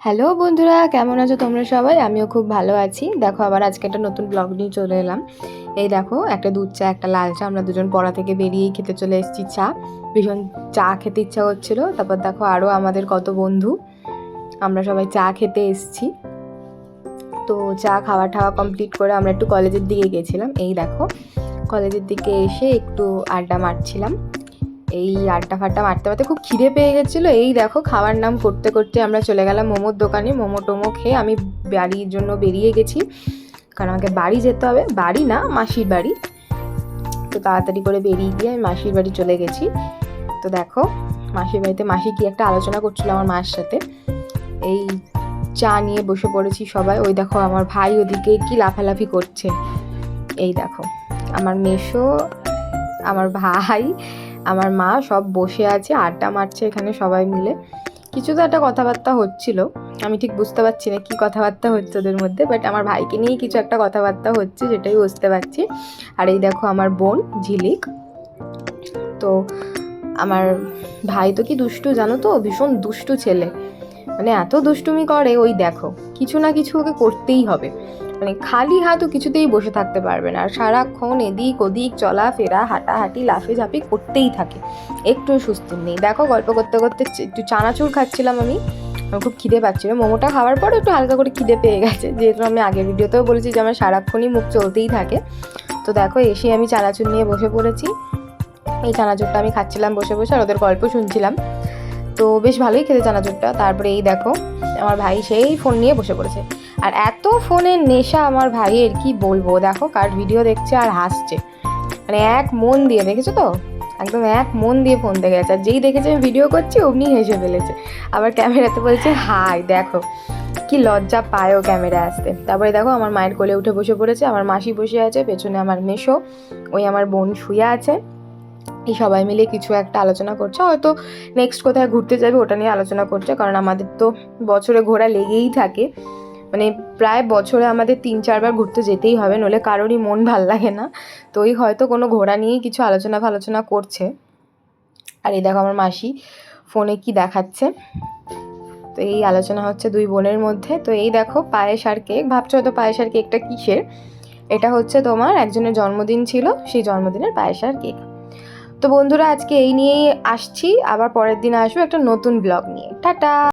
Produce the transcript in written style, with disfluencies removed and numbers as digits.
Hello বন্ধুরা, কেমন আছো তোমরা সবাই? আমিও খুব ভালো আছি। দেখো আবার আজকে একটা নতুন ব্লগ নিয়ে চলে এলাম। এই দেখো, একটা দুধ চা, একটা লাল চা। আমরা দুজন পড়া থেকে বেরিয়েই খেতে চলে এসেছি চা। ভীষণ চা খেতে ইচ্ছা করছিল। তারপর দেখো আরও আমাদের কত বন্ধু, আমরা সবাই চা খেতে এসেছি। তো চা খাওয়া কমপ্লিট করে আমরা একটু কলেজের দিকে গেছিলাম। এই দেখো, কলেজের দিকে এসে একটু আড্ডা মারছিলাম। এই আড্ডা ফাড্ডা মারতে মারতে খুব খিদে পেয়ে গেছিলো। এই দেখো, খাওয়ার নাম করতে করতে আমরা চলে গেলাম মোমোর দোকানে। মোমো টোমো খেয়ে আমি বাড়ির জন্য বেরিয়ে গেছি, কারণ আমাকে বাড়ি যেতে হবে। বাড়ি না, মাসির বাড়ি। তো তাড়াতাড়ি করে বেরিয়ে গিয়ে আমি মাসির বাড়ি চলে গেছি। তো দেখো, মাসির বাড়িতে মাসি কি একটা আলোচনা করছিল আমার মার সাথে। এই চা নিয়ে বসে পড়েছি সবাই। ওই দেখো, আমার ভাই ওদিকে কি লাফালাফি করছে। এই দেখো, আমার মেসো, আমার ভাই, আমার মা সব বসে আছে, আড্ডা মারছে এখানে সবাই মিলে। কিছু তো একটা কথাবার্তা হচ্ছিল, আমি ঠিক বুঝতে পারছি না কি কথাবার্তা হচ্ছে ওদের মধ্যে, বাট আমার ভাইকে নিয়েই কিছু একটা কথাবার্তা হচ্ছে, যেটাই বুঝতে পারছি। আর এই দেখো আমার বোন ঝিলিক। তো আমার ভাই তো কি দুষ্টু জানো তো, ভীষণ দুষ্টু ছেলে। মানে এত দুষ্টুমি করে, ওই দেখো কিছু না কিছু ওকে করতেই হবে। মানে খালি হাতও কিছুতেই বসে থাকতে পারবে না, আর সারাক্ষণ এদিক ওদিক চলাফেরা, হাঁটাহাঁটি, লাফে ঝাঁপি করতেই থাকে, একটু সুস্থির নেই। দেখো, গল্প করতে করতে একটু চানাচুর খাচ্ছিলাম আমি। আমার খুব খিদে পাচ্ছিল। মোমোটা খাওয়ার পর একটু হালকা করে খিদে পেয়ে গেছে, যেহেতু আমি আগের ভিডিওতেও বলেছি যে আমার সারাক্ষণই মুখ চলতেই থাকে। তো দেখো, এসে আমি চানাচুর নিয়ে বসে পড়েছি। এই চানাচুরটা আমি খাচ্ছিলাম বসে বসে, আর ওদের গল্প শুনছিলাম। তো বেশ ভালোই খেতে চানাচুরটা। তারপরে এই দেখো, আমার ভাই সেই ফোন নিয়ে বসে পড়েছে। আর এত ফোনের নেশা আমার ভাইয়ের, কি বলবো। দেখো, কার ভিডিও দেখছে আর হাসছে, মানে এক মন দিয়ে, দেখেছো তো, একদম এক মন দিয়ে ফোন দেখে যাচ্ছে। আর যেই দেখেছে আমি ভিডিও করছি অমনি হেসে ফেলেছে। আবার ক্যামেরাতে বলছে হাই। দেখো কি লজ্জা পায়ও ক্যামেরায় আসতে। তারপরে দেখো, আমার মায়ের কোলে উঠে বসে পড়েছে, আমার মাসি বসে আছে, পেছনে আমার মেসো, ওই আমার বোন শুয়ে আছে। এই সবাই মিলে কিছু একটা আলোচনা করছে, হয়তো নেক্সট কোথায় ঘুরতে যাবে ওটা নিয়ে আলোচনা করছে। কারণ আমাদের তো বছরে ঘোরা লেগেই থাকে, মানে প্রায় বছরে আমাদের 3-4 বার ঘুরতে যেতেই হবে, নইলে কারোরই মন ভাল লাগে না। তো ওই হয়তো কোনো ঘোরা নিয়েই কিছু আলোচনা করছে। আর এই দেখো আমার মাসি ফোনে কি দেখাচ্ছে। তো এই আলোচনা হচ্ছে দুই বোনের মধ্যে। তো এই দেখো, পায়েস আর কেক। ভাবছো হয়তো পায়েস আর কেকটা কিসের। এটা হচ্ছে তোমার একজনের জন্মদিন ছিল, সেই জন্মদিনের পায়েস আর কেক। তো বন্ধুরা, আজকে এই নিয়েই আসছি, আবার পরের দিন আসবো একটা নতুন ব্লগ নিয়ে। টাটা।